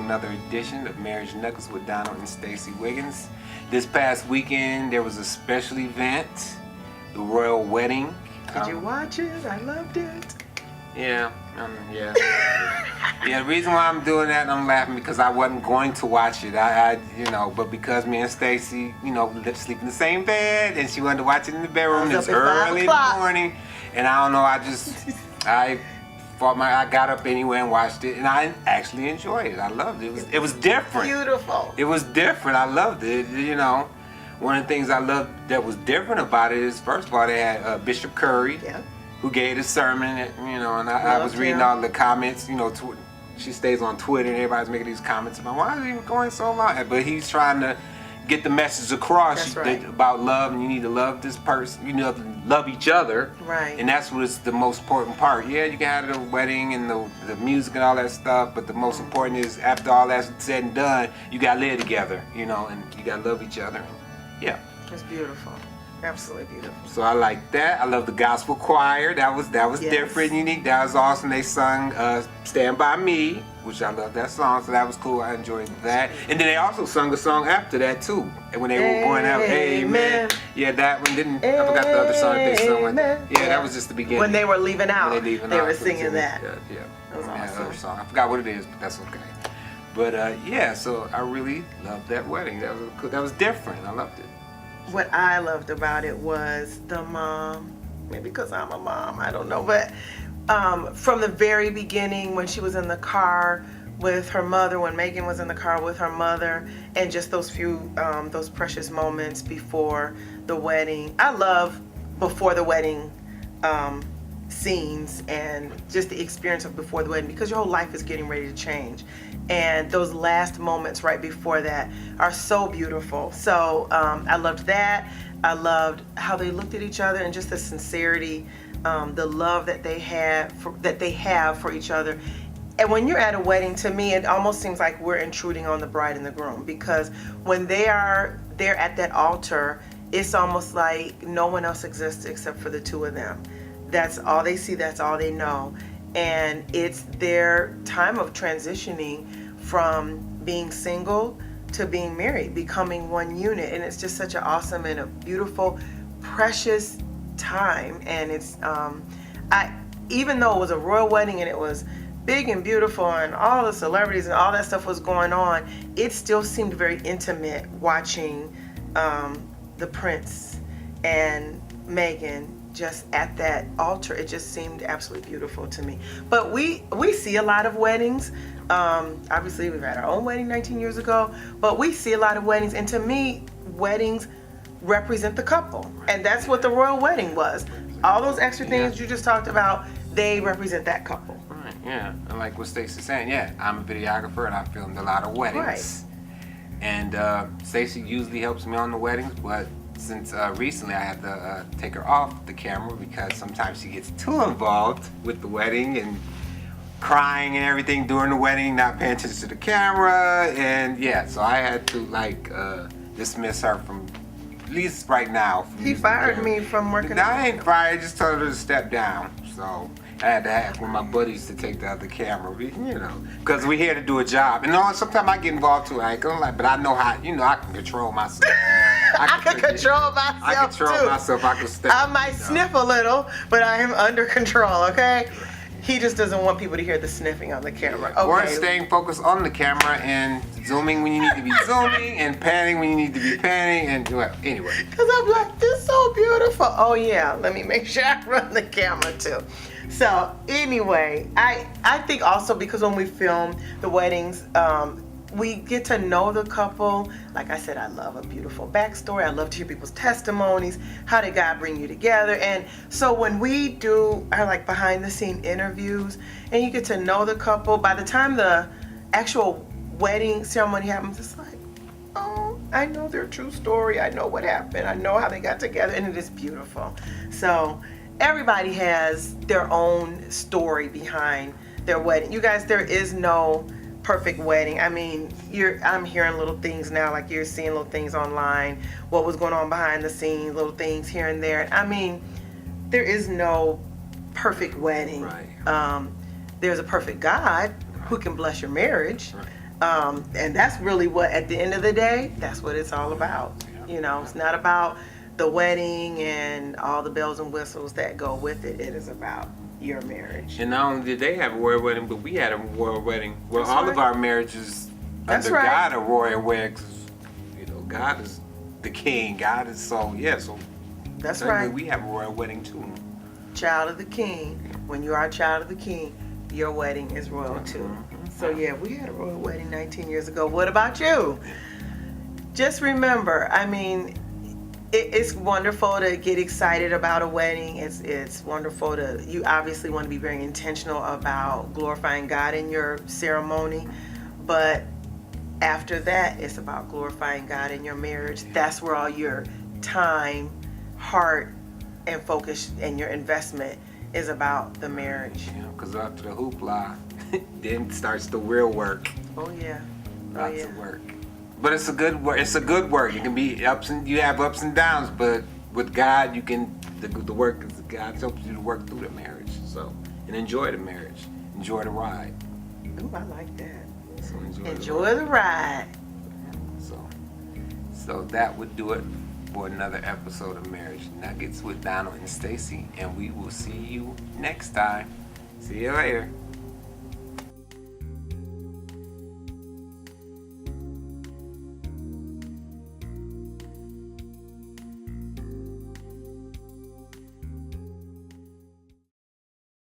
another edition of Marriage Nuggets with Donald and Stacey Wiggins. This past weekend, there was a special event, the royal wedding. Did you watch it? I loved it. Yeah. The reason why I'm doing that, I'm laughing because I wasn't going to watch it. But because me and Stacey, sleep in the same bed, and she wanted to watch it in the bedroom. It's early in the morning, and I don't know. I got up anyway and watched it, and I actually enjoyed it. I loved it. It was different. Beautiful. It was different. I loved it. One of the things I loved that was different about it is, first of all, they had Bishop Curry. Yeah. Who gave the sermon, and I was reading all the comments, she stays on Twitter and everybody's making these comments about why is he going so long? But he's trying to get the message across about love, and you need to love this person, you need to love each other. Right. And that's what's the most important part. Yeah, you can have the wedding and the music and all that stuff, but the most important is after all that's said and done, you gotta live together, and you gotta love each other. Yeah. It's beautiful. Absolutely beautiful. So I like that. I love the gospel choir. That was different, unique. That was awesome. They sung "Stand By Me," which I love that song. So that was cool. I enjoyed that. And then they also sung a song after that too. And when they were going out, Amen. Yeah, that one didn't. I forgot the other song that they sung. Yeah, that was just the beginning. When they were leaving out, they were so singing that. Yeah. That was awesome. Other song. I forgot what it is, but that's okay. But so I really loved that wedding. That was different. I loved it. What I loved about it was the mom, maybe because I'm a mom, I don't know, but from the very beginning when she was in the car with her mother, when Megan was in the car with her mother, and just those few, those precious moments before the wedding. I love before the wedding scenes and just the experience of before the wedding, because your whole life is getting ready to change. And those last moments right before that are so beautiful. So I loved that. I loved how they looked at each other and just the sincerity, the love that they have for each other. And when you're at a wedding, to me, it almost seems like we're intruding on the bride and the groom, because when they're at that altar, it's almost like no one else exists except for the two of them. That's all they see, that's all they know. And it's their time of transitioning from being single to being married, becoming one unit. And it's just such an awesome and a beautiful, precious time. And it's, even though it was a royal wedding and it was big and beautiful and all the celebrities and all that stuff was going on, it still seemed very intimate watching the Prince and Meghan just at that altar. It just seemed absolutely beautiful to me. But we see a lot of weddings. Obviously, we've had our own wedding 19 years ago, but we see a lot of weddings, and to me, weddings represent the couple, and that's what the royal wedding was. All those extra things you just talked about, they represent that couple. Right. Yeah. And like what Stacey's saying, I'm a videographer and I filmed a lot of weddings. Right. And Stacey usually helps me on the weddings, but since recently I had to take her off the camera because sometimes she gets too involved with the wedding and crying and everything during the wedding, not paying attention to the camera, and so I had to dismiss her from, at least right now. He fired me from working. No, I ain't fired. I just told her to step down. So I had to have one of my buddies to take the other camera, because we're here to do a job. And sometimes I get involved too. I ain't gonna lie, but I know how. I can control myself. I can control myself. I control myself. I can step. I might sniff a little, but I am under control. Okay. He just doesn't want people to hear the sniffing on the camera. Okay. Or staying focused on the camera and zooming when you need to be zooming and panning when you need to be panning and anyway. Because I'm like, this is so beautiful. Oh yeah, let me make sure I run the camera too. So anyway, I think also because when we film the weddings, we get to know the couple. Like I said, I love a beautiful backstory. I love to hear people's testimonies. How did God bring you together? And so when we do our behind the scene interviews and you get to know the couple, by the time the actual wedding ceremony happens, it's like, oh, I know their true story. I know what happened. I know how they got together, and it is beautiful. So everybody has their own story behind their wedding. You guys, there is no perfect wedding. I mean, I'm hearing little things now, like you're seeing little things online, what was going on behind the scenes, little things here and there. I mean, there is no perfect wedding. Right. There's a perfect God who can bless your marriage. Right. And that's really what, at the end of the day, that's what it's all about. You know, it's not about the wedding and all the bells and whistles that go with it. It is about your marriage. And not only did they have a royal wedding, but we had a royal wedding. Well, That's all right. of our marriages That's under right. God are royal weddings. You know, God is the king. God is so That's certainly right. we have a royal wedding too. Child of the king. When you are a child of the king, your wedding is royal too. So yeah, we had a royal wedding 19 years ago. What about you? Just remember, I mean, it's wonderful to get excited about a wedding. It's wonderful to, you obviously want to be very intentional about glorifying God in your ceremony, but after that, it's about glorifying God in your marriage. That's where all your time, heart, and focus and your investment is about the marriage. You know, because after the hoopla, then starts the real work. Oh yeah. Oh Lots yeah. of work. But it's a good work. It's a good work. It can be you have ups and downs, but with God, you can the work is God helps you to work through the marriage. So and enjoy the marriage, enjoy the ride. Ooh, I like that. So Enjoy the ride. So that would do it for another episode of Marriage Nuggets with Donald and Stacy, and we will see you next time. See you later.